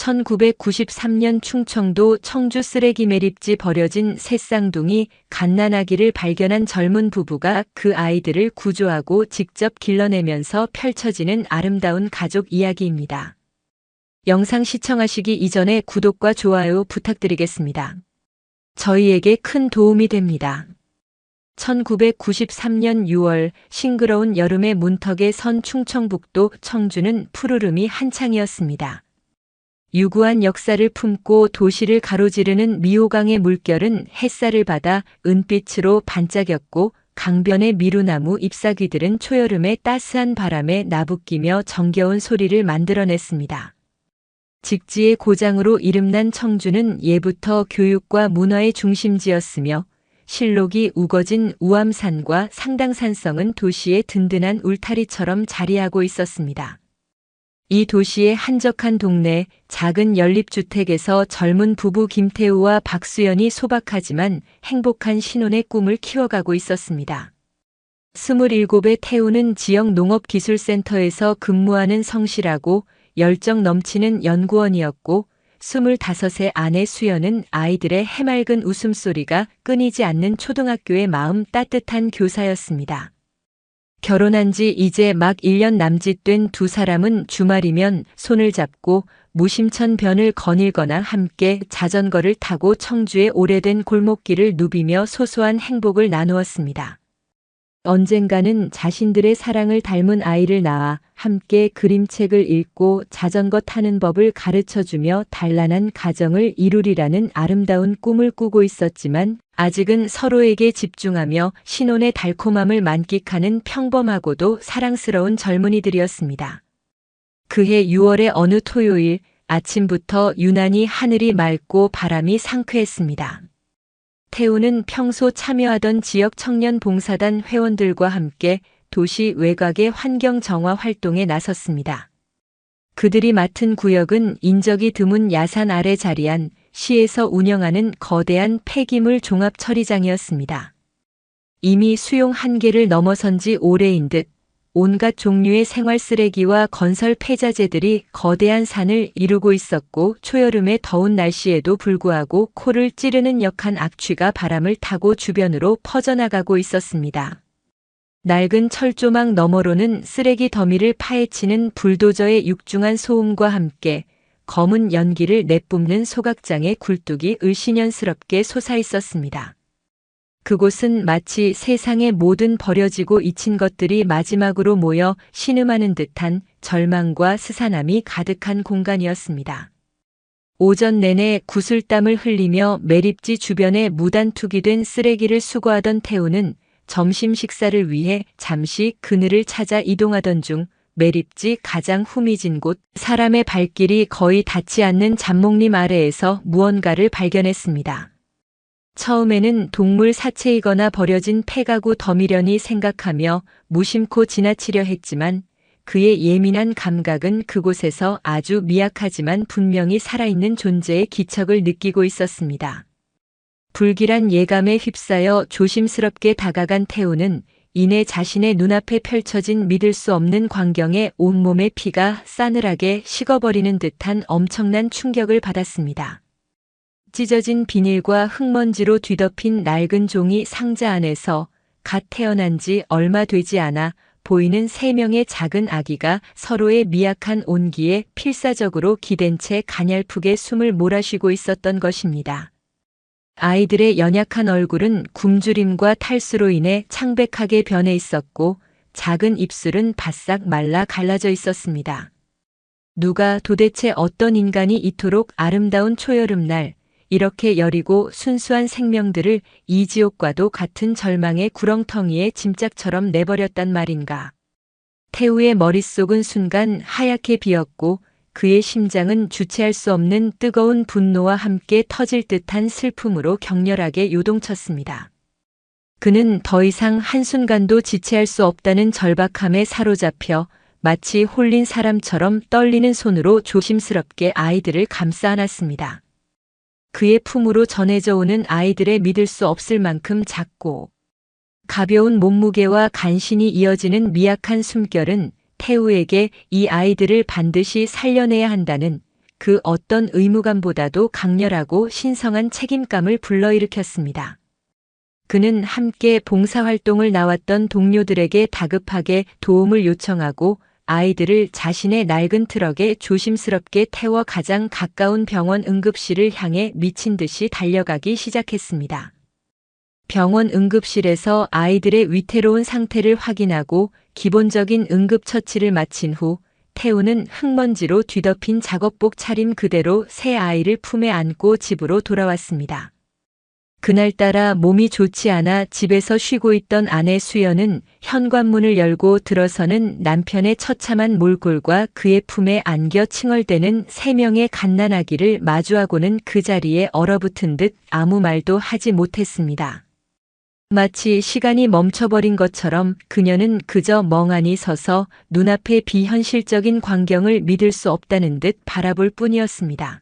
1993년 충청도 청주 쓰레기 매립지 버려진 새 쌍둥이 갓난아기를 발견한 젊은 부부가 그 아이들을 구조하고 직접 길러내면서 펼쳐지는 아름다운 가족 이야기입니다. 영상 시청하시기 이전에 구독과 좋아요 부탁드리겠습니다. 저희에게 큰 도움이 됩니다. 1993년 6월 싱그러운 여름의 문턱에 선 충청북도 청주는 푸르름이 한창이었습니다. 유구한 역사를 품고 도시를 가로지르는 미호강의 물결은 햇살을 받아 은빛으로 반짝였고 강변의 미루나무 잎사귀들은 초여름의 따스한 바람에 나부끼며 정겨운 소리를 만들어냈습니다. 직지의 고장으로 이름난 청주는 예부터 교육과 문화의 중심지였으며 실록이 우거진 우암산과 상당산성은 도시의 든든한 울타리처럼 자리하고 있었습니다. 이 도시의 한적한 동네 작은 연립주택에서 젊은 부부 김태우와 박수연이 소박하지만 행복한 신혼의 꿈을 키워가고 있었습니다. 27의 태우는 지역 농업기술센터에서 근무하는 성실하고 열정 넘치는 연구원이었고 25의 아내 수연은 아이들의 해맑은 웃음소리가 끊이지 않는 초등학교의 마음 따뜻한 교사였습니다. 결혼한 지 이제 막 1년 남짓된 두 사람은 주말이면 손을 잡고 무심천변을 거닐거나 함께 자전거를 타고 청주의 오래된 골목길을 누비며 소소한 행복을 나누었습니다. 언젠가는 자신들의 사랑을 닮은 아이를 낳아 함께 그림책을 읽고 자전거 타는 법을 가르쳐주며 단란한 가정을 이루리라는 아름다운 꿈을 꾸고 있었지만 아직은 서로에게 집중하며 신혼의 달콤함을 만끽하는 평범하고도 사랑스러운 젊은이들이었습니다. 그해 6월의 어느 토요일 아침부터 유난히 하늘이 맑고 바람이 상쾌했습니다. 태우는 평소 참여하던 지역 청년 봉사단 회원들과 함께 도시 외곽의 환경 정화 활동에 나섰습니다. 그들이 맡은 구역은 인적이 드문 야산 아래 자리한 시에서 운영하는 거대한 폐기물 종합 처리장이었습니다. 이미 수용 한계를 넘어선 지 오래인 듯 온갖 종류의 생활 쓰레기와 건설 폐자재들이 거대한 산을 이루고 있었고 초여름의 더운 날씨에도 불구하고 코를 찌르는 역한 악취가 바람을 타고 주변으로 퍼져나가고 있었습니다. 낡은 철조망 너머로는 쓰레기 더미를 파헤치는 불도저의 육중한 소음과 함께 검은 연기를 내뿜는 소각장의 굴뚝이 을씨년스럽게 솟아있었습니다. 그곳은 마치 세상의 모든 버려지고 잊힌 것들이 마지막으로 모여 신음하는 듯한 절망과 스산함이 가득한 공간이었습니다. 오전 내내 구슬땀을 흘리며 매립지 주변에 무단 투기된 쓰레기를 수거하던 태우는 점심 식사를 위해 잠시 그늘을 찾아 이동하던 중 매립지 가장 후미진 곳 사람의 발길이 거의 닿지 않는 잡목림 아래에서 무언가를 발견했습니다. 처음에는 동물 사체이거나 버려진 폐가구 더미려니 생각하며 무심코 지나치려 했지만 그의 예민한 감각은 그곳에서 아주 미약하지만 분명히 살아있는 존재의 기척을 느끼고 있었습니다. 불길한 예감에 휩싸여 조심스럽게 다가간 태우는 이내 자신의 눈앞에 펼쳐진 믿을 수 없는 광경에 온몸의 피가 싸늘하게 식어버리는 듯한 엄청난 충격을 받았습니다. 찢어진 비닐과 흙먼지로 뒤덮인 낡은 종이 상자 안에서 갓 태어난 지 얼마 되지 않아 보이는 3명의 작은 아기가 서로의 미약한 온기에 필사적으로 기댄 채 가냘프게 숨을 몰아쉬고 있었던 것입니다. 아이들의 연약한 얼굴은 굶주림과 탈수로 인해 창백하게 변해 있었고 작은 입술은 바싹 말라 갈라져 있었습니다. 누가 도대체 어떤 인간이 이토록 아름다운 초여름날 이렇게 여리고 순수한 생명들을 이 지옥과도 같은 절망의 구렁텅이에 짐짝처럼 내버렸단 말인가. 태우의 머릿속은 순간 하얗게 비었고 그의 심장은 주체할 수 없는 뜨거운 분노와 함께 터질 듯한 슬픔으로 격렬하게 요동쳤습니다. 그는 더 이상 한순간도 지체할 수 없다는 절박함에 사로잡혀 마치 홀린 사람처럼 떨리는 손으로 조심스럽게 아이들을 감싸 안았습니다. 그의 품으로 전해져 오는 아이들의 믿을 수 없을 만큼 작고 가벼운 몸무게와 간신히 이어지는 미약한 숨결은 태우에게 이 아이들을 반드시 살려내야 한다는 그 어떤 의무감보다도 강렬하고 신성한 책임감을 불러일으켰습니다. 그는 함께 봉사활동을 나왔던 동료들에게 다급하게 도움을 요청하고 아이들을 자신의 낡은 트럭에 조심스럽게 태워 가장 가까운 병원 응급실을 향해 미친 듯이 달려가기 시작했습니다. 병원 응급실에서 아이들의 위태로운 상태를 확인하고 기본적인 응급처치를 마친 후 태우는 흙먼지로 뒤덮인 작업복 차림 그대로 새 아이를 품에 안고 집으로 돌아왔습니다. 그날따라 몸이 좋지 않아 집에서 쉬고 있던 아내 수연은 현관문을 열고 들어서는 남편의 처참한 몰골과 그의 품에 안겨 칭얼대는 3명의 갓난아기를 마주하고는 그 자리에 얼어붙은 듯 아무 말도 하지 못했습니다. 마치 시간이 멈춰버린 것처럼 그녀는 그저 멍하니 서서 눈앞의 비현실적인 광경을 믿을 수 없다는 듯 바라볼 뿐이었습니다.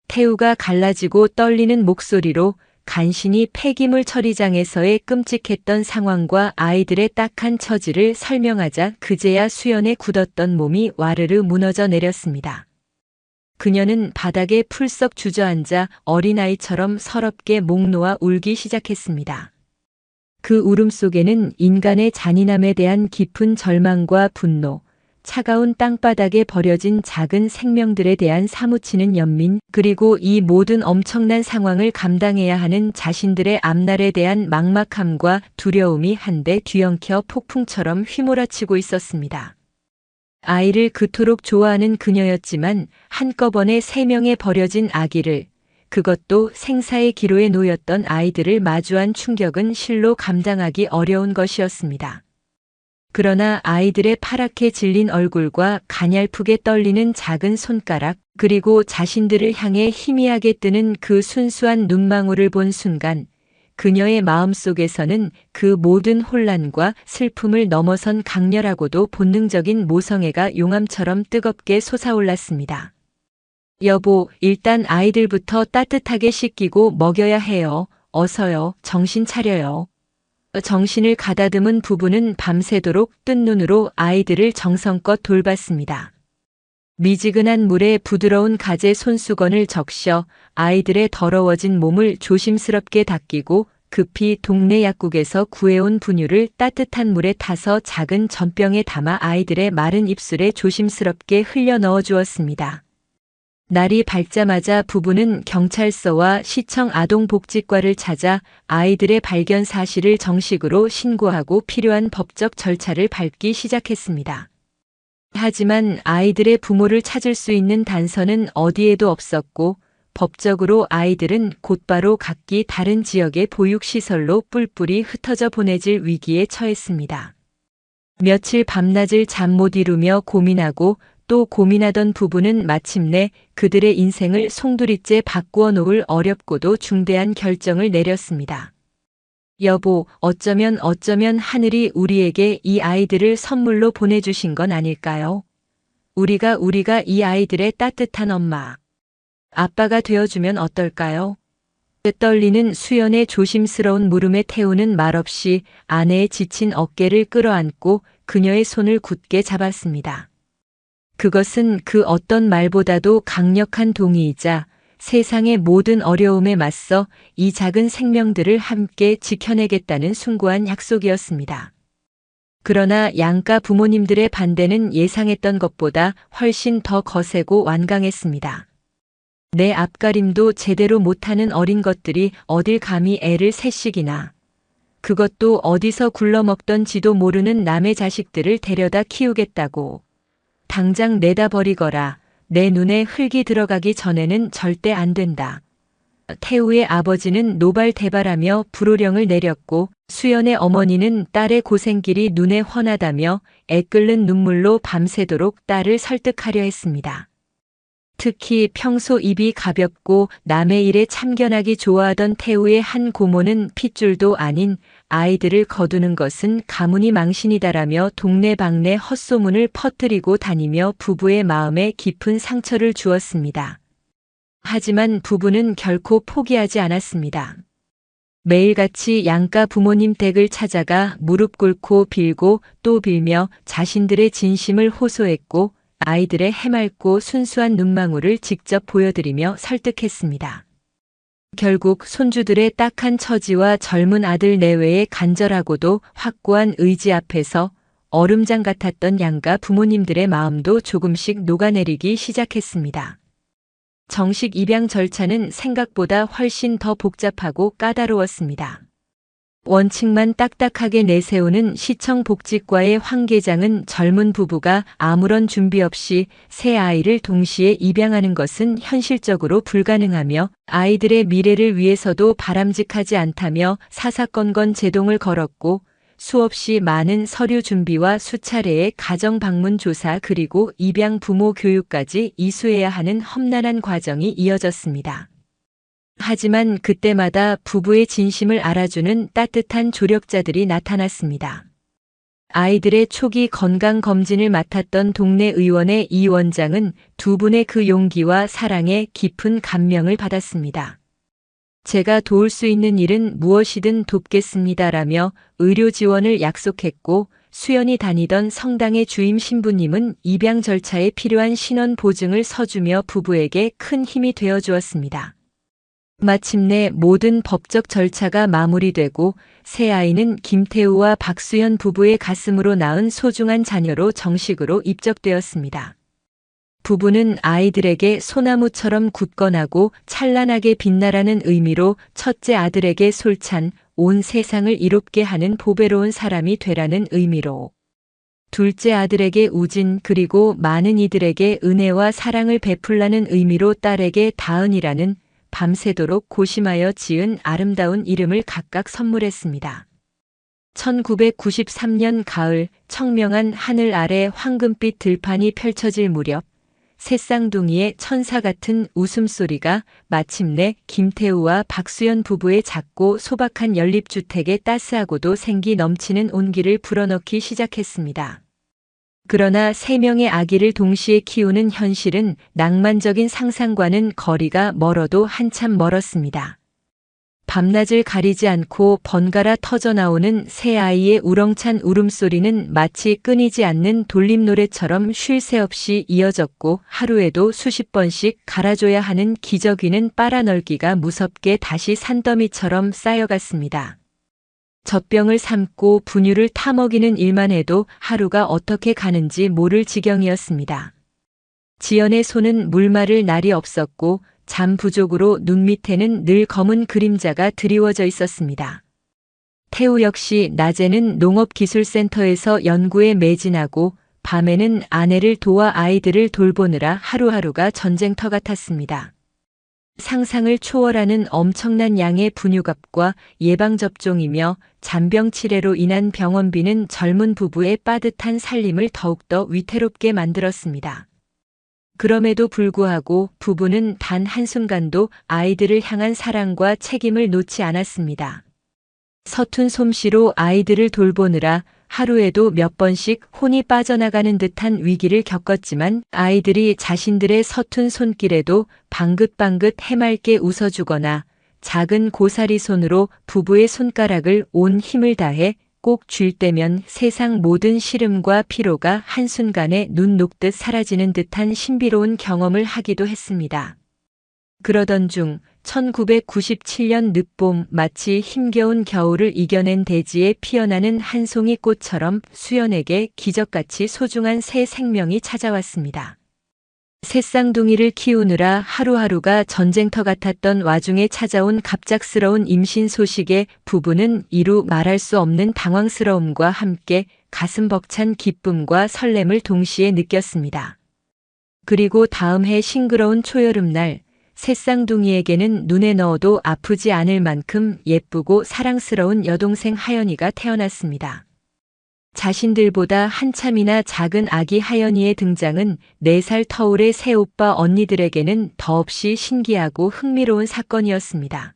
태우가 갈라지고 떨리는 목소리로 간신히 폐기물 처리장에서의 끔찍했던 상황과 아이들의 딱한 처지를 설명하자 그제야 수연의 굳었던 몸이 와르르 무너져 내렸습니다. 그녀는 바닥에 풀썩 주저앉아 어린아이처럼 서럽게 목 놓아 울기 시작했습니다. 그 울음 속에는 인간의 잔인함에 대한 깊은 절망과 분노, 차가운 땅바닥에 버려진 작은 생명들에 대한 사무치는 연민, 그리고 이 모든 엄청난 상황을 감당해야 하는 자신들의 앞날에 대한 막막함과 두려움이 한데 뒤엉켜 폭풍처럼 휘몰아치고 있었습니다. 아이를 그토록 좋아하는 그녀였지만 한꺼번에 3명의 버려진 아기를, 그것도 생사의 기로에 놓였던 아이들을 마주한 충격은 실로 감당하기 어려운 것이었습니다. 그러나 아이들의 파랗게 질린 얼굴과 가냘프게 떨리는 작은 손가락, 그리고 자신들을 향해 희미하게 뜨는 그 순수한 눈망울을 본 순간 그녀의 마음속에서는 그 모든 혼란과 슬픔을 넘어선 강렬하고도 본능적인 모성애가 용암처럼 뜨겁게 솟아올랐습니다. 여보, 일단 아이들부터 따뜻하게 씻기고 먹여야 해요. 어서요. 정신 차려요. 정신을 가다듬은 부부는 밤새도록 뜬 눈으로 아이들을 정성껏 돌봤습니다. 미지근한 물에 부드러운 가재 손수건을 적셔 아이들의 더러워진 몸을 조심스럽게 닦이고 급히 동네 약국에서 구해온 분유를 따뜻한 물에 타서 작은 전병에 담아 아이들의 마른 입술에 조심스럽게 흘려 넣어 주었습니다. 날이 밝자마자 부부는 경찰서와 시청 아동복지과를 찾아 아이들의 발견 사실을 정식으로 신고하고 필요한 법적 절차를 밟기 시작했습니다. 하지만 아이들의 부모를 찾을 수 있는 단서는 어디에도 없었고 법적으로 아이들은 곧바로 각기 다른 지역의 보육시설로 뿔뿔이 흩어져 보내질 위기에 처했습니다. 며칠 밤낮을 잠 못 이루며 고민하고 또 고민하던 부부는 마침내 그들의 인생을 송두리째 바꾸어 놓을 어렵고도 중대한 결정을 내렸습니다. 여보, 어쩌면 하늘이 우리에게 이 아이들을 선물로 보내주신 건 아닐까요? 우리가 이 아이들의 따뜻한 엄마, 아빠가 되어주면 어떨까요? 떨리는 수연의 조심스러운 물음에 태우는 말없이 아내의 지친 어깨를 끌어안고 그녀의 손을 굳게 잡았습니다. 그것은 그 어떤 말보다도 강력한 동의이자 세상의 모든 어려움에 맞서 이 작은 생명들을 함께 지켜내겠다는 숭고한 약속이었습니다. 그러나 양가 부모님들의 반대는 예상했던 것보다 훨씬 더 거세고 완강했습니다. 내 앞가림도 제대로 못하는 어린 것들이 어딜 감히 애를 셋씩이나, 그것도 어디서 굴러먹던지도 모르는 남의 자식들을 데려다 키우겠다고. 당장 내다 버리거라. 내 눈에 흙이 들어가기 전에는 절대 안 된다. 태우의 아버지는 노발대발하며 불호령을 내렸고 수연의 어머니는 딸의 고생길이 눈에 훤하다며 애끓는 눈물로 밤새도록 딸을 설득하려 했습니다. 특히 평소 입이 가볍고 남의 일에 참견하기 좋아하던 태우의 한 고모는 핏줄도 아닌 아이들을 거두는 것은 가문이 망신이다라며 동네방네 헛소문을 퍼뜨리고 다니며 부부의 마음에 깊은 상처를 주었습니다. 하지만 부부는 결코 포기하지 않았습니다. 매일같이 양가 부모님 댁을 찾아가 무릎 꿇고 빌고 또 빌며 자신들의 진심을 호소했고 아이들의 해맑고 순수한 눈망울을 직접 보여드리며 설득했습니다. 결국 손주들의 딱한 처지와 젊은 아들 내외의 간절하고도 확고한 의지 앞에서 얼음장 같았던 양가 부모님들의 마음도 조금씩 녹아내리기 시작했습니다. 정식 입양 절차는 생각보다 훨씬 더 복잡하고 까다로웠습니다. 원칙만 딱딱하게 내세우는 시청 복지과의 황 계장은 젊은 부부가 아무런 준비 없이 새 아이를 동시에 입양하는 것은 현실적으로 불가능하며 아이들의 미래를 위해서도 바람직하지 않다며 사사건건 제동을 걸었고, 수없이 많은 서류 준비와 수차례의 가정 방문 조사 그리고 입양 부모 교육까지 이수해야 하는 험난한 과정이 이어졌습니다. 하지만 그때마다 부부의 진심을 알아주는 따뜻한 조력자들이 나타났습니다. 아이들의 초기 건강검진을 맡았던 동네 의원의 이 원장은 두 분의 그 용기와 사랑에 깊은 감명을 받았습니다. 제가 도울 수 있는 일은 무엇이든 돕겠습니다라며 의료 지원을 약속했고, 수연이 다니던 성당의 주임 신부님은 입양 절차에 필요한 신원 보증을 서주며 부부에게 큰 힘이 되어 주었습니다. 마침내 모든 법적 절차가 마무리되고 새 아이는 김태우와 박수연 부부의 가슴으로 낳은 소중한 자녀로 정식으로 입적되었습니다. 부부는 아이들에게 소나무처럼 굳건하고 찬란하게 빛나라는 의미로 첫째 아들에게 솔찬 온 세상을 이롭게 하는 보배로운 사람이 되라는 의미로, 둘째 아들에게 우진 그리고 많은 이들에게 은혜와 사랑을 베풀라는 의미로 딸에게 다은이라는 밤새도록 고심하여 지은 아름다운 이름을 각각 선물했습니다. 1993년 가을, 청명한 하늘 아래 황금빛 들판이 펼쳐질 무렵, 새쌍둥이의 천사 같은 웃음소리가 마침내 김태우와 박수연 부부의 작고 소박한 연립주택에 따스하고도 생기 넘치는 온기를 불어넣기 시작했습니다. 그러나 세 명의 아기를 동시에 키우는 현실은 낭만적인 상상과는 거리가 멀어도 한참 멀었습니다. 밤낮을 가리지 않고 번갈아 터져나오는 새 아이의 우렁찬 울음소리는 마치 끊이지 않는 돌림노래처럼 쉴 새 없이 이어졌고, 하루에도 수십 번씩 갈아줘야 하는 기저귀는 빨아널기가 무섭게 다시 산더미처럼 쌓여갔습니다. 젖병을 삶고 분유를 타먹이는 일만 해도 하루가 어떻게 가는지 모를 지경이었습니다. 지연의 손은 물 마를 날이 없었고, 잠 부족으로 눈 밑에는 늘 검은 그림자가 드리워져 있었습니다. 태우 역시 낮에는 농업기술센터에서 연구에 매진하고 밤에는 아내를 도와 아이들을 돌보느라 하루하루가 전쟁터 같았습니다. 상상을 초월하는 엄청난 양의 분유값과 예방접종이며 잔병 치레로 인한 병원비는 젊은 부부의 빠듯한 살림을 더욱더 위태롭게 만들었습니다. 그럼에도 불구하고 부부는 단 한순간도 아이들을 향한 사랑과 책임을 놓지 않았습니다. 서툰 솜씨로 아이들을 돌보느라 하루에도 몇 번씩 혼이 빠져나가는 듯한 위기를 겪었지만 아이들이 자신들의 서툰 손길에도 방긋방긋 해맑게 웃어주거나 작은 고사리 손으로 부부의 손가락을 온 힘을 다해 꼭 쥘 때면 세상 모든 시름과 피로가 한순간에 눈 녹듯 사라지는 듯한 신비로운 경험을 하기도 했습니다. 그러던 중 1997년 늦봄, 마치 힘겨운 겨울을 이겨낸 대지에 피어나는 한 송이 꽃처럼 수연에게 기적같이 소중한 새 생명이 찾아왔습니다. 새쌍둥이를 키우느라 하루하루가 전쟁터 같았던 와중에 찾아온 갑작스러운 임신 소식에 부부는 이루 말할 수 없는 당황스러움과 함께 가슴 벅찬 기쁨과 설렘을 동시에 느꼈습니다. 그리고 다음 해 싱그러운 초여름날, 새쌍둥이에게는 눈에 넣어도 아프지 않을 만큼 예쁘고 사랑스러운 여동생 하연이가 태어났습니다. 자신들보다 한참이나 작은 아기 하연이의 등장은 4살 터울의 새오빠 언니들에게는 더없이 신기하고 흥미로운 사건이었습니다.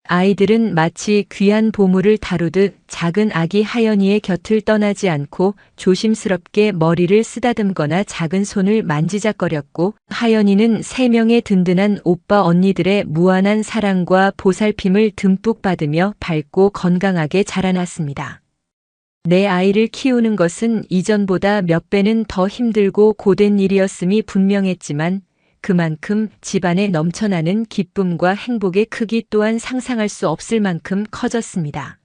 아이들은 마치 귀한 보물을 다루듯 작은 아기 하연이의 곁을 떠나지 않고 조심스럽게 머리를 쓰다듬거나 작은 손을 만지작거렸고, 하연이는 3명의 든든한 오빠 언니들의 무한한 사랑과 보살핌을 듬뿍 받으며 밝고 건강하게 자라났습니다. 내 아이를 키우는 것은 이전보다 몇 배는 더 힘들고 고된 일이었음이 분명했지만 그만큼 집안에 넘쳐나는 기쁨과 행복의 크기 또한 상상할 수 없을 만큼 커졌습니다.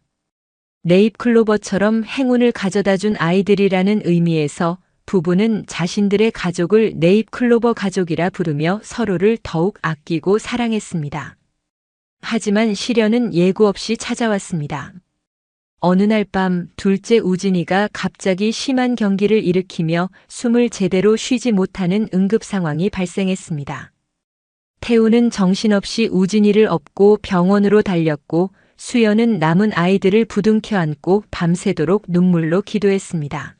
네잎클로버처럼 행운을 가져다 준 아이들이라는 의미에서 부부는 자신들의 가족을 네잎클로버 가족이라 부르며 서로를 더욱 아끼고 사랑했습니다. 하지만 시련은 예고 없이 찾아왔습니다. 어느 날 밤 둘째 우진이가 갑자기 심한 경기를 일으키며 숨을 제대로 쉬지 못하는 응급 상황이 발생했습니다. 태우는 정신없이 우진이를 업고 병원으로 달렸고 수연은 남은 아이들을 부둥켜 안고 밤새도록 눈물로 기도했습니다.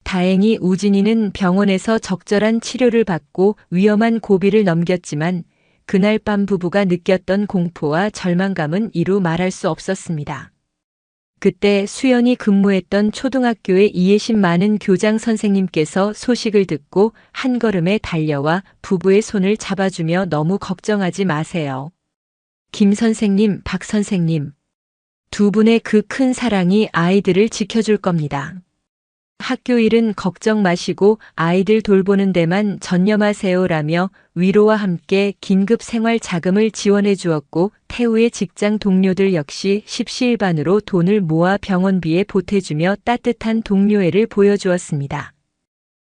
다행히 우진이는 병원에서 적절한 치료를 받고 위험한 고비를 넘겼지만 그날 밤 부부가 느꼈던 공포와 절망감은 이루 말할 수 없었습니다. 그때 수연이 근무했던 초등학교에 이해심 많은 교장 선생님께서 소식을 듣고 한 걸음에 달려와 부부의 손을 잡아주며 너무 걱정하지 마세요. 김 선생님, 박 선생님. 두 분의 그 큰 사랑이 아이들을 지켜줄 겁니다. 학교 일은 걱정 마시고 아이들 돌보는 데만 전념하세요라며 위로와 함께 긴급 생활 자금을 지원해 주었고 태우의 직장 동료들 역시 십시일반으로 돈을 모아 병원비에 보태주며 따뜻한 동료애를 보여주었습니다.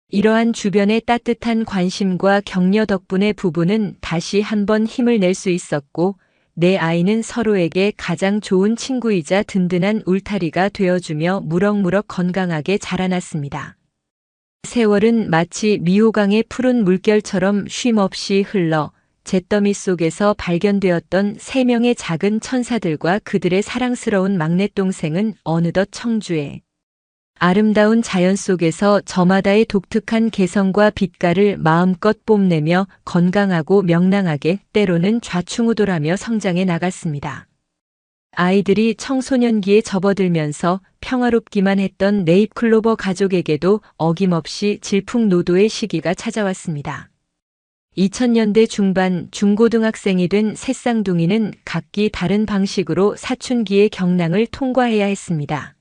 이러한 주변의 따뜻한 관심과 격려 덕분에 부부는 다시 한번 힘을 낼 수 있었고 내 아이는 서로에게 가장 좋은 친구이자 든든한 울타리가 되어주며 무럭무럭 건강하게 자라났습니다. 세월은 마치 미호강의 푸른 물결처럼 쉼없이 흘러 잿더미 속에서 발견되었던 3명의 작은 천사들과 그들의 사랑스러운 막내동생은 어느덧 청주에 아름다운 자연 속에서 저마다의 독특한 개성과 빛깔을 마음껏 뽐내며 건강하고 명랑하게 때로는 좌충우돌하며 성장해 나갔습니다. 아이들이 청소년기에 접어들면서 평화롭기만 했던 네잎클로버 가족에게도 어김없이 질풍노도의 시기가 찾아왔습니다. 2000년대 중반 중고등학생이 된 새 쌍둥이는 각기 다른 방식으로 사춘기의 경랑을 통과해야 했습니다.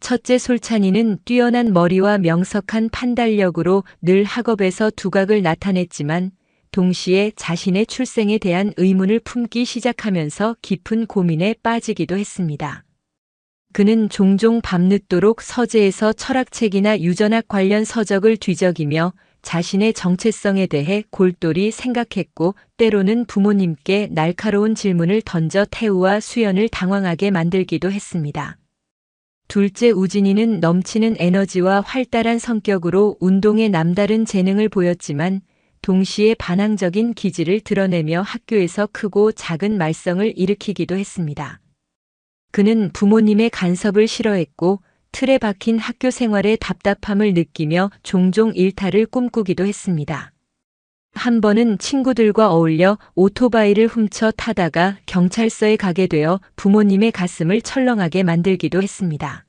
첫째 솔찬이는 뛰어난 머리와 명석한 판단력으로 늘 학업에서 두각을 나타냈지만 동시에 자신의 출생에 대한 의문을 품기 시작하면서 깊은 고민에 빠지기도 했습니다. 그는 종종 밤늦도록 서재에서 철학책이나 유전학 관련 서적을 뒤적이며 자신의 정체성에 대해 골똘히 생각했고 때로는 부모님께 날카로운 질문을 던져 태우와 수연을 당황하게 만들기도 했습니다. 둘째 우진이는 넘치는 에너지와 활달한 성격으로 운동에 남다른 재능을 보였지만 동시에 반항적인 기질을 드러내며 학교에서 크고 작은 말썽을 일으키기도 했습니다. 그는 부모님의 간섭을 싫어했고 틀에 박힌 학교 생활에 답답함을 느끼며 종종 일탈을 꿈꾸기도 했습니다. 한 번은 친구들과 어울려 오토바이를 훔쳐 타다가 경찰서에 가게 되어 부모님의 가슴을 철렁하게 만들기도 했습니다.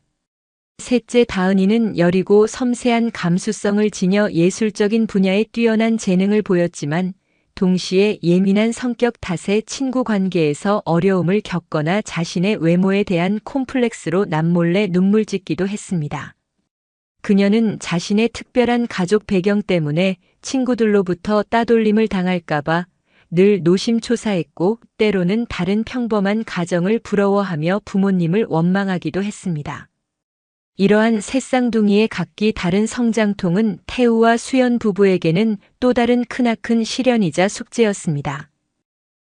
셋째 다은이는 여리고 섬세한 감수성을 지녀 예술적인 분야에 뛰어난 재능을 보였지만 동시에 예민한 성격 탓에 친구 관계에서 어려움을 겪거나 자신의 외모에 대한 콤플렉스로 남몰래 눈물 짓기도 했습니다. 그녀는 자신의 특별한 가족 배경 때문에 친구들로부터 따돌림을 당할까봐 늘 노심초사했고 때로는 다른 평범한 가정을 부러워하며 부모님을 원망하기도 했습니다. 이러한 새 쌍둥이의 각기 다른 성장통은 태우와 수연 부부에게는 또 다른 크나큰 시련이자 숙제였습니다.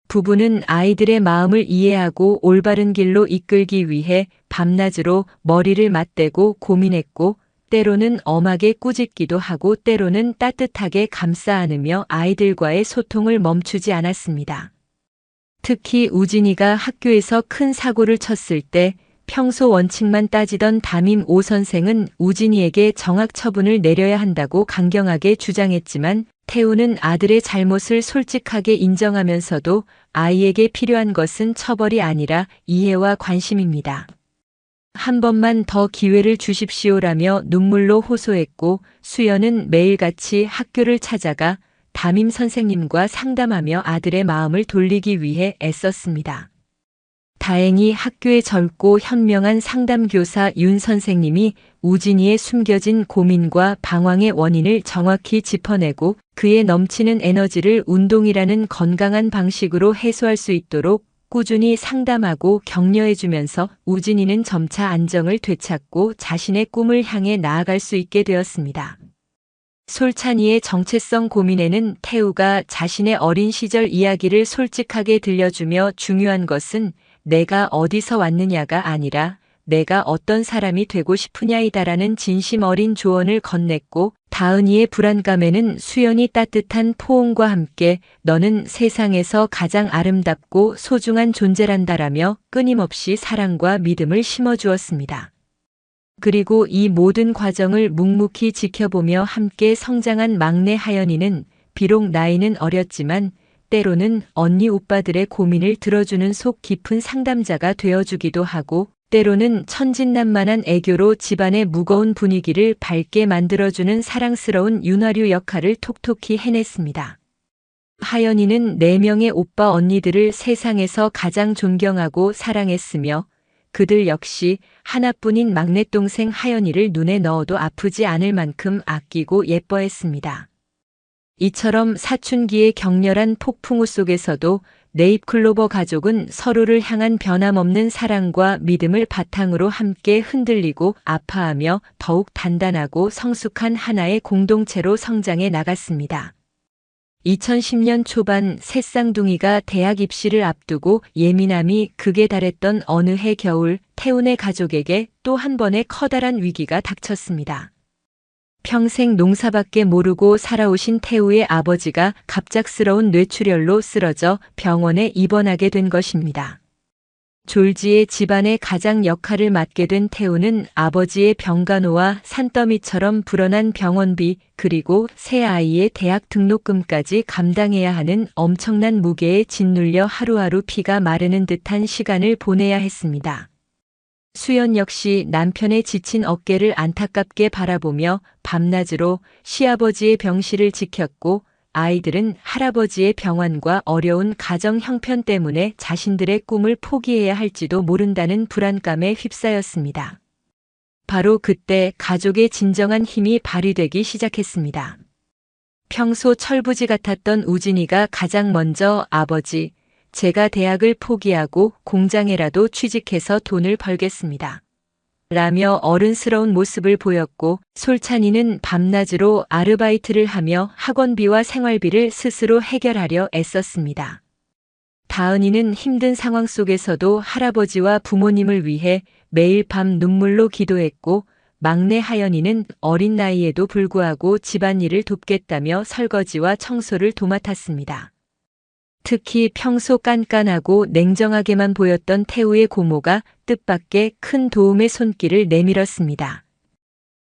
부부는 아이들의 마음을 이해하고 올바른 길로 이끌기 위해 밤낮으로 머리를 맞대고 고민했고 때로는 엄하게 꾸짖기도 하고 때로는 따뜻하게 감싸 안으며 아이들과의 소통을 멈추지 않았습니다. 특히 우진이가 학교에서 큰 사고를 쳤을 때 평소 원칙만 따지던 담임 오 선생은 우진이에게 정학 처분을 내려야 한다고 강경하게 주장했지만 태우는 아들의 잘못을 솔직하게 인정하면서도 아이에게 필요한 것은 처벌이 아니라 이해와 관심입니다. 한 번만 더 기회를 주십시오라며 눈물로 호소했고 수연은 매일같이 학교를 찾아가 담임 선생님과 상담하며 아들의 마음을 돌리기 위해 애썼습니다. 다행히 학교의 젊고 현명한 상담교사 윤 선생님이 우진이의 숨겨진 고민과 방황의 원인을 정확히 짚어내고 그의 넘치는 에너지를 운동이라는 건강한 방식으로 해소할 수 있도록 꾸준히 상담하고 격려해주면서 우진이는 점차 안정을 되찾고 자신의 꿈을 향해 나아갈 수 있게 되었습니다. 솔찬이의 정체성 고민에는 태우가 자신의 어린 시절 이야기를 솔직하게 들려주며 중요한 것은 내가 어디서 왔느냐가 아니라 내가 어떤 사람이 되고 싶으냐이다라는 진심 어린 조언을 건넸고 다은이의 불안감에는 수연이 따뜻한 포옹과 함께 너는 세상에서 가장 아름답고 소중한 존재란다라며 끊임없이 사랑과 믿음을 심어주었습니다. 그리고 이 모든 과정을 묵묵히 지켜보며 함께 성장한 막내 하연이는 비록 나이는 어렸지만 때로는 언니 오빠들의 고민을 들어주는 속 깊은 상담자가 되어주기도 하고 때로는 천진난만한 애교로 집안의 무거운 분위기를 밝게 만들어주는 사랑스러운 윤화류 역할을 톡톡히 해냈습니다. 하연이는 4명의 오빠 언니들을 세상에서 가장 존경하고 사랑했으며 그들 역시 하나뿐인 막내동생 하연이를 눈에 넣어도 아프지 않을 만큼 아끼고 예뻐했습니다. 이처럼 사춘기의 격렬한 폭풍우 속에서도 네잎클로버 가족은 서로를 향한 변함없는 사랑과 믿음을 바탕으로 함께 흔들리고 아파하며 더욱 단단하고 성숙한 하나의 공동체로 성장해 나갔습니다. 2010년 초반 셋쌍둥이가 대학 입시를 앞두고 예민함이 극에 달했던 어느 해 겨울 태훈의 가족에게 또 한 번의 커다란 위기가 닥쳤습니다. 평생 농사밖에 모르고 살아오신 태우의 아버지가 갑작스러운 뇌출혈로 쓰러져 병원에 입원하게 된 것입니다. 졸지에 집안의 가장 역할을 맡게 된 태우는 아버지의 병간호와 산더미처럼 불어난 병원비 그리고 새 아이의 대학 등록금까지 감당해야 하는 엄청난 무게에 짓눌려 하루하루 피가 마르는 듯한 시간을 보내야 했습니다. 수연 역시 남편의 지친 어깨를 안타깝게 바라보며 밤낮으로 시아버지의 병실을 지켰고 아이들은 할아버지의 병환과 어려운 가정 형편 때문에 자신들의 꿈을 포기해야 할지도 모른다는 불안감에 휩싸였습니다. 바로 그때 가족의 진정한 힘이 발휘되기 시작했습니다. 평소 철부지 같았던 우진이가 가장 먼저 아버지, 제가 대학을 포기하고 공장에라도 취직해서 돈을 벌겠습니다. 라며 어른스러운 모습을 보였고 솔찬이는 밤낮으로 아르바이트를 하며 학원비와 생활비를 스스로 해결하려 애썼습니다. 다은이는 힘든 상황 속에서도 할아버지와 부모님을 위해 매일 밤 눈물로 기도했고 막내 하연이는 어린 나이에도 불구하고 집안일을 돕겠다며 설거지와 청소를 도맡았습니다. 특히 평소 깐깐하고 냉정하게만 보였던 태우의 고모가 뜻밖의 큰 도움의 손길을 내밀었습니다.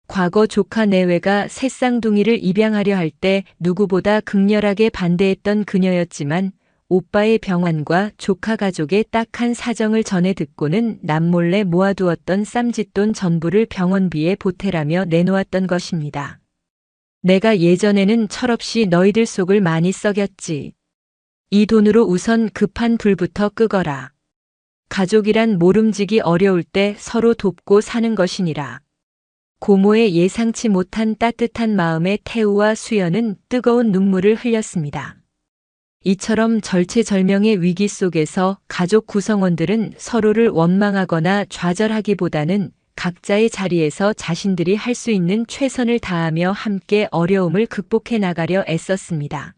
과거 조카 내외가 새쌍둥이를 입양하려 할 때 누구보다 극렬하게 반대했던 그녀였지만 오빠의 병환과 조카 가족의 딱한 사정을 전해 듣고는 남몰래 모아두었던 쌈짓돈 전부를 병원비에 보태라며 내놓았던 것입니다. 내가 예전에는 철없이 너희들 속을 많이 썩였지. 이 돈으로 우선 급한 불부터 끄거라. 가족이란 모름지기 어려울 때 서로 돕고 사는 것이니라. 고모의 예상치 못한 따뜻한 마음에 태우와 수연은 뜨거운 눈물을 흘렸습니다. 이처럼 절체절명의 위기 속에서 가족 구성원들은 서로를 원망하거나 좌절하기보다는 각자의 자리에서 자신들이 할 수 있는 최선을 다하며 함께 어려움을 극복해 나가려 애썼습니다.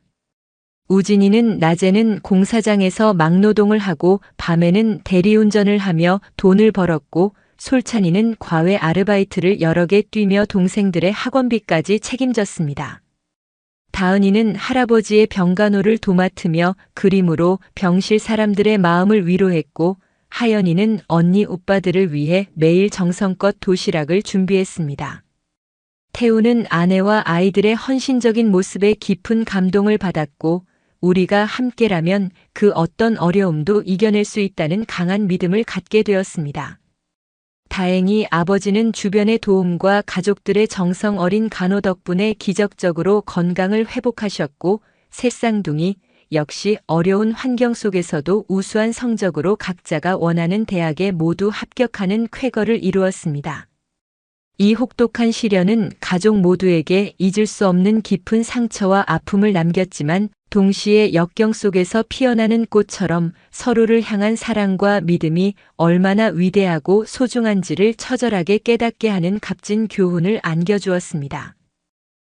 우진이는 낮에는 공사장에서 막노동을 하고 밤에는 대리운전을 하며 돈을 벌었고 솔찬이는 과외 아르바이트를 여러 개 뛰며 동생들의 학원비까지 책임졌습니다. 다은이는 할아버지의 병간호를 도맡으며 그림으로 병실 사람들의 마음을 위로했고 하연이는 언니 오빠들을 위해 매일 정성껏 도시락을 준비했습니다. 태우는 아내와 아이들의 헌신적인 모습에 깊은 감동을 받았고 우리가 함께라면 그 어떤 어려움도 이겨낼 수 있다는 강한 믿음을 갖게 되었습니다. 다행히 아버지는 주변의 도움과 가족들의 정성 어린 간호 덕분에 기적적으로 건강을 회복하셨고 새쌍둥이, 역시 어려운 환경 속에서도 우수한 성적으로 각자가 원하는 대학에 모두 합격하는 쾌거를 이루었습니다. 이 혹독한 시련은 가족 모두에게 잊을 수 없는 깊은 상처와 아픔을 남겼지만 동시에 역경 속에서 피어나는 꽃처럼 서로를 향한 사랑과 믿음이 얼마나 위대하고 소중한지를 처절하게 깨닫게 하는 값진 교훈을 안겨주었습니다.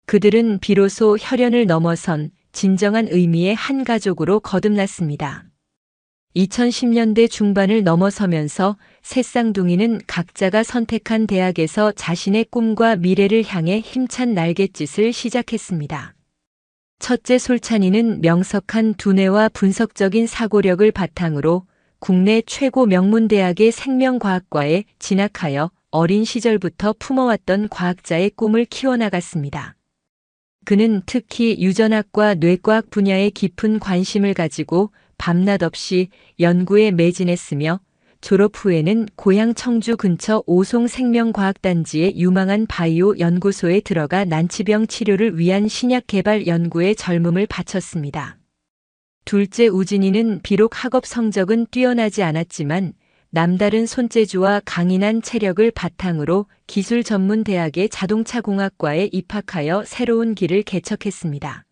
그들은 비로소 혈연을 넘어선 진정한 의미의 한 가족으로 거듭났습니다. 2010년대 중반을 넘어서면서 새 쌍둥이는 각자가 선택한 대학에서 자신의 꿈과 미래를 향해 힘찬 날갯짓을 시작했습니다. 첫째 솔찬이는 명석한 두뇌와 분석적인 사고력을 바탕으로 국내 최고 명문대학의 생명과학과에 진학하여 어린 시절부터 품어왔던 과학자의 꿈을 키워나갔습니다. 그는 특히 유전학과 뇌과학 분야에 깊은 관심을 가지고 밤낮 없이 연구에 매진했으며 졸업 후에는 고향 청주 근처 오송생명과학단지의 유망한 바이오 연구소에 들어가 난치병 치료를 위한 신약 개발 연구에 젊음을 바쳤습니다. 둘째 우진이는 비록 학업 성적은 뛰어나지 않았지만 남다른 손재주와 강인한 체력을 바탕으로 기술 전문 대학의 자동차공학과에 입학하여 새로운 길을 개척했습니다.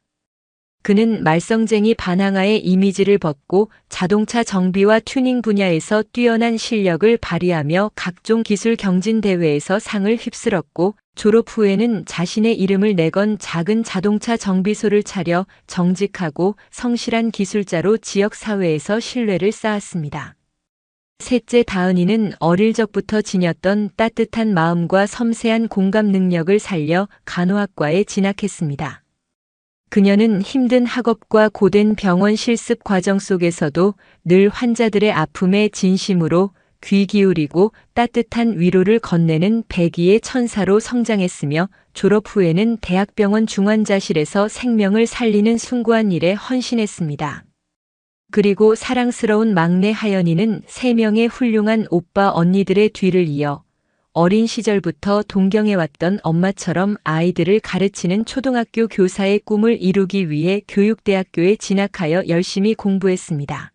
그는 말썽쟁이 반항아의 이미지를 벗고 자동차 정비와 튜닝 분야에서 뛰어난 실력을 발휘하며 각종 기술 경진 대회에서 상을 휩쓸었고 졸업 후에는 자신의 이름을 내건 작은 자동차 정비소를 차려 정직하고 성실한 기술자로 지역 사회에서 신뢰를 쌓았습니다. 셋째 다은이는 어릴 적부터 지녔던 따뜻한 마음과 섬세한 공감 능력을 살려 간호학과에 진학했습니다. 그녀는 힘든 학업과 고된 병원 실습 과정 속에서도 늘 환자들의 아픔에 진심으로 귀 기울이고 따뜻한 위로를 건네는 백이의 천사로 성장했으며 졸업 후에는 대학병원 중환자실에서 생명을 살리는 숭고한 일에 헌신했습니다. 그리고 사랑스러운 막내 하연이는 3명의 훌륭한 오빠 언니들의 뒤를 이어 어린 시절부터 동경해왔던 엄마처럼 아이들을 가르치는 초등학교 교사의 꿈을 이루기 위해 교육대학교에 진학하여 열심히 공부했습니다.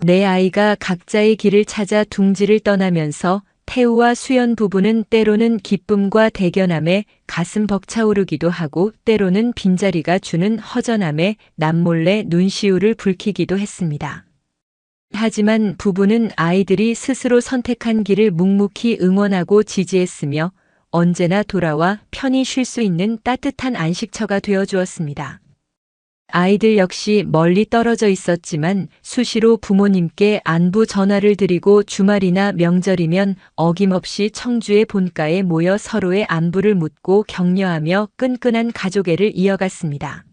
네 아이가 각자의 길을 찾아 둥지를 떠나면서 태우와 수연 부부는 때로는 기쁨과 대견함에 가슴 벅차오르기도 하고 때로는 빈자리가 주는 허전함에 남몰래 눈시울을 붉히기도 했습니다. 하지만 부부는 아이들이 스스로 선택한 길을 묵묵히 응원하고 지지했으며 언제나 돌아와 편히 쉴 수 있는 따뜻한 안식처가 되어 주었습니다. 아이들 역시 멀리 떨어져 있었지만 수시로 부모님께 안부 전화를 드리고 주말이나 명절이면 어김없이 청주의 본가에 모여 서로의 안부를 묻고 격려하며 끈끈한 가족애를 이어갔습니다.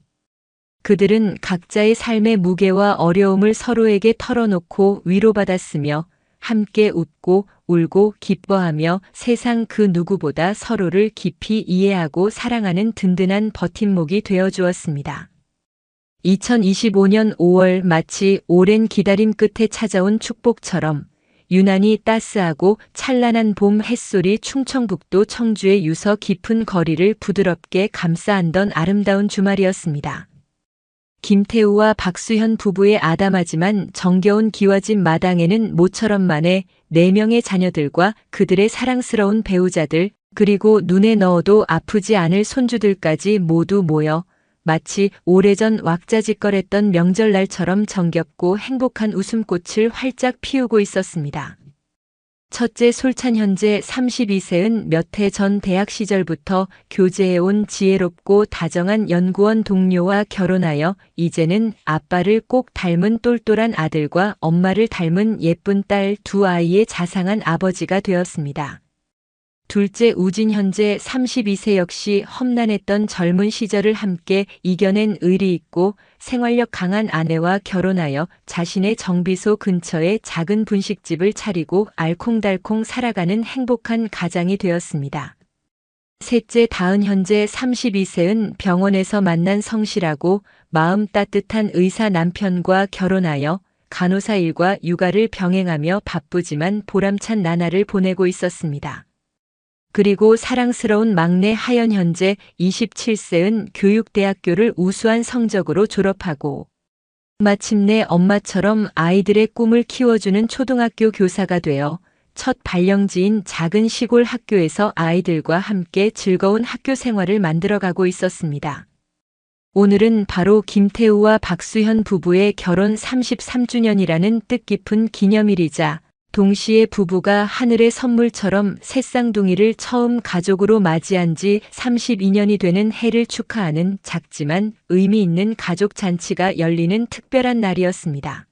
그들은 각자의 삶의 무게와 어려움을 서로에게 털어놓고 위로받았으며 함께 웃고 울고 기뻐하며 세상 그 누구보다 서로를 깊이 이해하고 사랑하는 든든한 버팀목이 되어 주었습니다. 2025년 5월 마치 오랜 기다림 끝에 찾아온 축복처럼 유난히 따스하고 찬란한 봄 햇솔이 충청북도 청주의 유서 깊은 거리를 부드럽게 감싸 안던 아름다운 주말이었습니다. 김태우와 박수현 부부의 아담하지만 정겨운 기와집 마당에는 모처럼 만에 4명의 자녀들과 그들의 사랑스러운 배우자들 그리고 눈에 넣어도 아프지 않을 손주들까지 모두 모여 마치 오래전 왁자지껄했던 명절날처럼 정겹고 행복한 웃음꽃을 활짝 피우고 있었습니다. 첫째 솔찬 현재 32세은 몇 해 전 대학 시절부터 교제해온 지혜롭고 다정한 연구원 동료와 결혼하여 이제는 아빠를 꼭 닮은 똘똘한 아들과 엄마를 닮은 예쁜 딸 2아이의 자상한 아버지가 되었습니다. 둘째 우진 현재 32세 역시 험난했던 젊은 시절을 함께 이겨낸 의리 있고 생활력 강한 아내와 결혼하여 자신의 정비소 근처에 작은 분식집을 차리고 알콩달콩 살아가는 행복한 가장이 되었습니다. 셋째 다은 현재 32세은 병원에서 만난 성실하고 마음 따뜻한 의사 남편과 결혼하여 간호사 일과 육아를 병행하며 바쁘지만 보람찬 나날을 보내고 있었습니다. 그리고 사랑스러운 막내 하연 현재 27세은 교육대학교를 우수한 성적으로 졸업하고 마침내 엄마처럼 아이들의 꿈을 키워주는 초등학교 교사가 되어 첫 발령지인 작은 시골 학교에서 아이들과 함께 즐거운 학교 생활을 만들어가고 있었습니다. 오늘은 바로 김태우와 박수현 부부의 결혼 33주년이라는 뜻깊은 기념일이자 동시에 부부가 하늘의 선물처럼 새쌍둥이를 처음 가족으로 맞이한 지 32년이 되는 해를 축하하는 작지만 의미 있는 가족 잔치가 열리는 특별한 날이었습니다.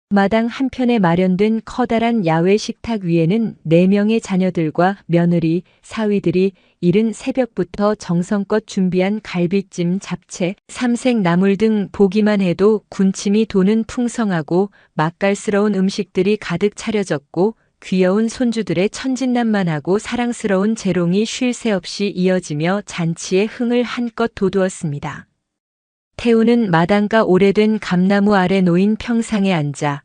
마당 한편에 마련된 커다란 야외 식탁 위에는 4명의 자녀들과 며느리, 사위들이 이른 새벽부터 정성껏 준비한 갈비찜, 잡채, 삼색 나물 등 보기만 해도 군침이 도는 풍성하고 맛깔스러운 음식들이 가득 차려졌고 귀여운 손주들의 천진난만하고 사랑스러운 재롱이 쉴 새 없이 이어지며 잔치의 흥을 한껏 돋우었습니다. 태우는 마당가 오래된 감나무 아래 놓인 평상에 앉아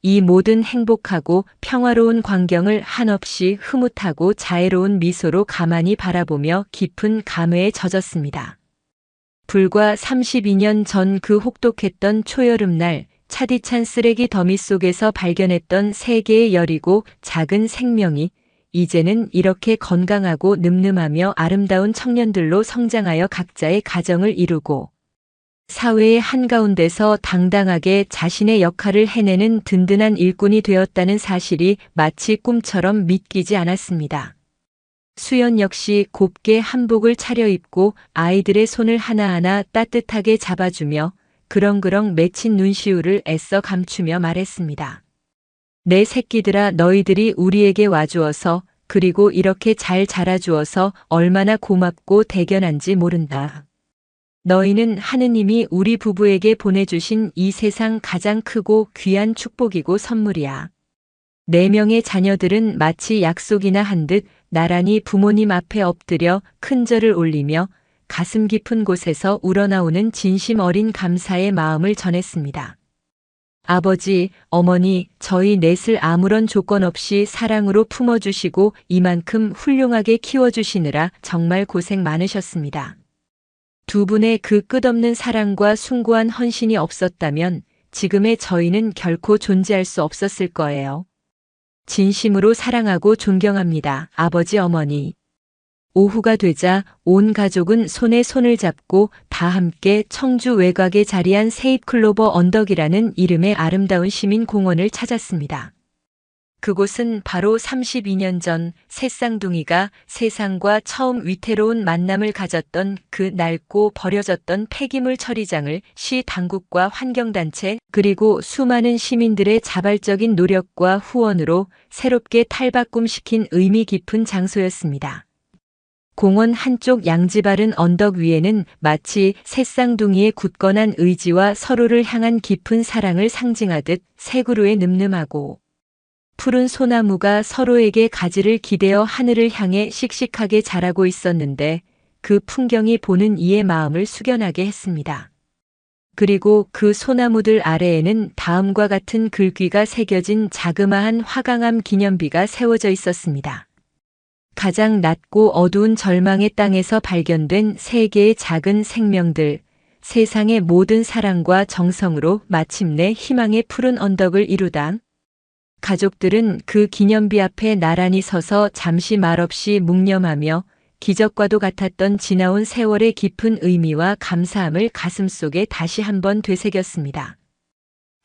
이 모든 행복하고 평화로운 광경을 한없이 흐뭇하고 자애로운 미소로 가만히 바라보며 깊은 감회에 젖었습니다. 불과 32년 전 그 혹독했던 초여름날 차디찬 쓰레기 더미 속에서 발견했던 3개의 여리고 작은 생명이 이제는 이렇게 건강하고 늠름하며 아름다운 청년들로 성장하여 각자의 가정을 이루고 사회의 한가운데서 당당하게 자신의 역할을 해내는 든든한 일꾼이 되었다는 사실이 마치 꿈처럼 믿기지 않았습니다. 수연 역시 곱게 한복을 차려입고 아이들의 손을 하나하나 따뜻하게 잡아주며 그렁그렁 맺힌 눈시울을 애써 감추며 말했습니다. 내 새끼들아, 너희들이 우리에게 와주어서 그리고 이렇게 잘 자라주어서 얼마나 고맙고 대견한지 모른다. 너희는 하느님이 우리 부부에게 보내주신 이 세상 가장 크고 귀한 축복이고 선물이야. 4명의 자녀들은 마치 약속이나 한 듯 나란히 부모님 앞에 엎드려 큰 절을 올리며 가슴 깊은 곳에서 우러나오는 진심 어린 감사의 마음을 전했습니다. 아버지, 어머니, 저희 넷을 아무런 조건 없이 사랑으로 품어주시고 이만큼 훌륭하게 키워주시느라 정말 고생 많으셨습니다. 두 분의 그 끝없는 사랑과 숭고한 헌신이 없었다면 지금의 저희는 결코 존재할 수 없었을 거예요. 진심으로 사랑하고 존경합니다, 아버지, 어머니. 오후가 되자 온 가족은 손에 손을 잡고 다 함께 청주 외곽에 자리한 세입클로버 언덕이라는 이름의 아름다운 시민공원을 찾았습니다. 그곳은 바로 32년 전 새쌍둥이가 세상과 처음 위태로운 만남을 가졌던 그 낡고 버려졌던 폐기물 처리장을 시 당국과 환경단체 그리고 수많은 시민들의 자발적인 노력과 후원으로 새롭게 탈바꿈시킨 의미 깊은 장소였습니다. 공원 한쪽 양지 바른 언덕 위에는 마치 새쌍둥이의 굳건한 의지와 서로를 향한 깊은 사랑을 상징하듯 세 그루의 늠름하고 푸른 소나무가 서로에게 가지를 기대어 하늘을 향해 씩씩하게 자라고 있었는데 그 풍경이 보는 이의 마음을 숙연하게 했습니다. 그리고 그 소나무들 아래에는 다음과 같은 글귀가 새겨진 자그마한 화강암 기념비가 세워져 있었습니다. 가장 낮고 어두운 절망의 땅에서 발견된 3개의 작은 생명들, 세상의 모든 사랑과 정성으로 마침내 희망의 푸른 언덕을 이루다. 가족들은 그 기념비 앞에 나란히 서서 잠시 말없이 묵념하며 기적과도 같았던 지나온 세월의 깊은 의미와 감사함을 가슴속에 다시 한번 되새겼습니다.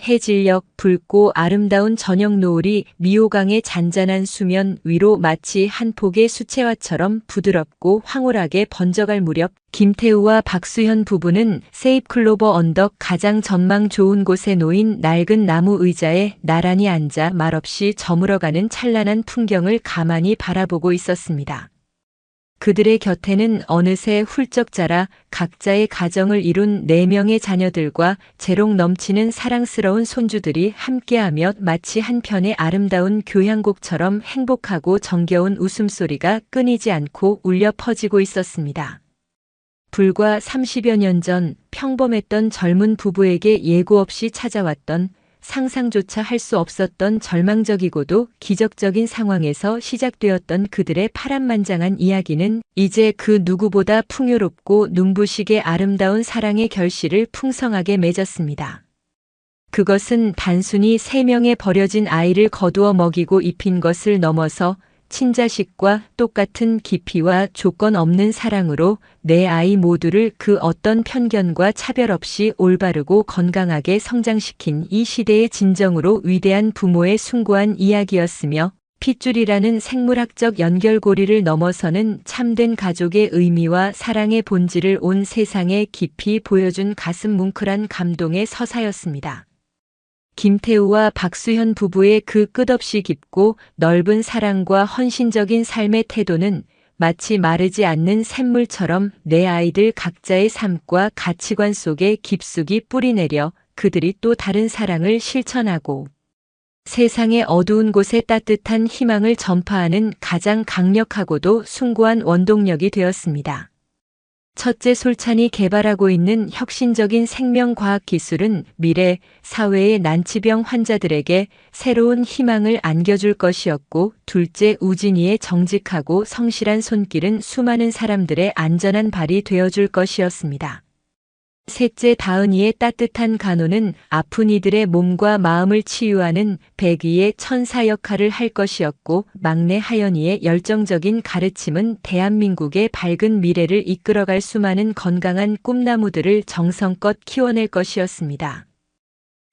해질녘 붉고 아름다운 저녁 노을이 미호강의 잔잔한 수면 위로 마치 한 폭의 수채화처럼 부드럽고 황홀하게 번져갈 무렵 김태우와 박수현 부부는 세입클로버 언덕 가장 전망 좋은 곳에 놓인 낡은 나무 의자에 나란히 앉아 말없이 저물어가는 찬란한 풍경을 가만히 바라보고 있었습니다. 그들의 곁에는 어느새 훌쩍 자라 각자의 가정을 이룬 4명의 자녀들과 재롱 넘치는 사랑스러운 손주들이 함께하며 마치 한편의 아름다운 교향곡처럼 행복하고 정겨운 웃음소리가 끊이지 않고 울려 퍼지고 있었습니다. 불과 30여 년 전 평범했던 젊은 부부에게 예고 없이 찾아왔던 상상조차 할 수 없었던 절망적이고도 기적적인 상황에서 시작되었던 그들의 파란만장한 이야기는 이제 그 누구보다 풍요롭고 눈부시게 아름다운 사랑의 결실을 풍성하게 맺었습니다. 그것은 단순히 3명의 버려진 아이를 거두어 먹이고 입힌 것을 넘어서 친자식과 똑같은 깊이와 조건 없는 사랑으로 내 아이 모두를 그 어떤 편견과 차별 없이 올바르고 건강하게 성장시킨 이 시대의 진정으로 위대한 부모의 숭고한 이야기였으며, 핏줄이라는 생물학적 연결고리를 넘어서는 참된 가족의 의미와 사랑의 본질을 온 세상에 깊이 보여준 가슴 뭉클한 감동의 서사였습니다. 김태우와 박수현 부부의 그 끝없이 깊고 넓은 사랑과 헌신적인 삶의 태도는 마치 마르지 않는 샘물처럼 내 아이들 각자의 삶과 가치관 속에 깊숙이 뿌리내려 그들이 또 다른 사랑을 실천하고 세상의 어두운 곳에 따뜻한 희망을 전파하는 가장 강력하고도 숭고한 원동력이 되었습니다. 첫째, 솔찬이 개발하고 있는 혁신적인 생명과학 기술은 미래 사회의 난치병 환자들에게 새로운 희망을 안겨줄 것이었고, 둘째, 우진이의 정직하고 성실한 손길은 수많은 사람들의 안전한 발이 되어줄 것이었습니다. 셋째, 다은이의 따뜻한 간호는 아픈 이들의 몸과 마음을 치유하는 백의의 천사 역할을 할 것이었고, 막내 하연이의 열정적인 가르침은 대한민국의 밝은 미래를 이끌어갈 수많은 건강한 꿈나무들을 정성껏 키워낼 것이었습니다.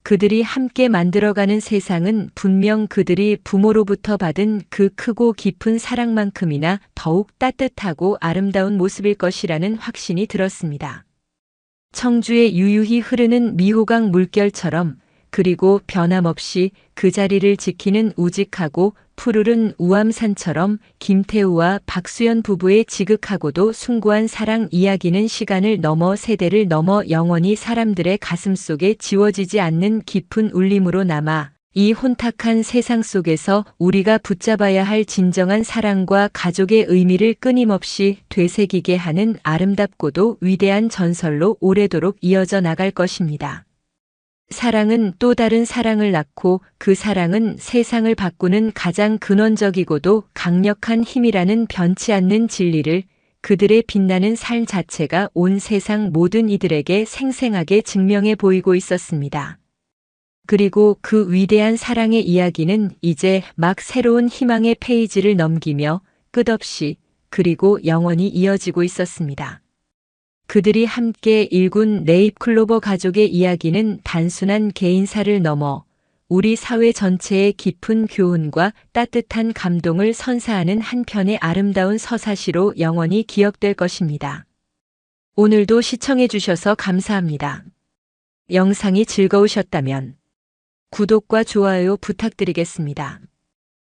그들이 함께 만들어가는 세상은 분명 그들이 부모로부터 받은 그 크고 깊은 사랑만큼이나 더욱 따뜻하고 아름다운 모습일 것이라는 확신이 들었습니다. 청주의 유유히 흐르는 미호강 물결처럼, 그리고 변함없이 그 자리를 지키는 우직하고 푸르른 우암산처럼 김태우와 박수현 부부의 지극하고도 숭고한 사랑 이야기는 시간을 넘어 세대를 넘어 영원히 사람들의 가슴속에 지워지지 않는 깊은 울림으로 남아 이 혼탁한 세상 속에서 우리가 붙잡아야 할 진정한 사랑과 가족의 의미를 끊임없이 되새기게 하는 아름답고도 위대한 전설로 오래도록 이어져 나갈 것입니다. 사랑은 또 다른 사랑을 낳고, 그 사랑은 세상을 바꾸는 가장 근원적이고도 강력한 힘이라는 변치 않는 진리를 그들의 빛나는 삶 자체가 온 세상 모든 이들에게 생생하게 증명해 보이고 있었습니다. 그리고 그 위대한 사랑의 이야기는 이제 막 새로운 희망의 페이지를 넘기며 끝없이 그리고 영원히 이어지고 있었습니다. 그들이 함께 일군 네잎클로버 가족의 이야기는 단순한 개인사를 넘어 우리 사회 전체의 깊은 교훈과 따뜻한 감동을 선사하는 한 편의 아름다운 서사시로 영원히 기억될 것입니다. 오늘도 시청해 주셔서 감사합니다. 영상이 즐거우셨다면 구독과 좋아요 부탁드리겠습니다.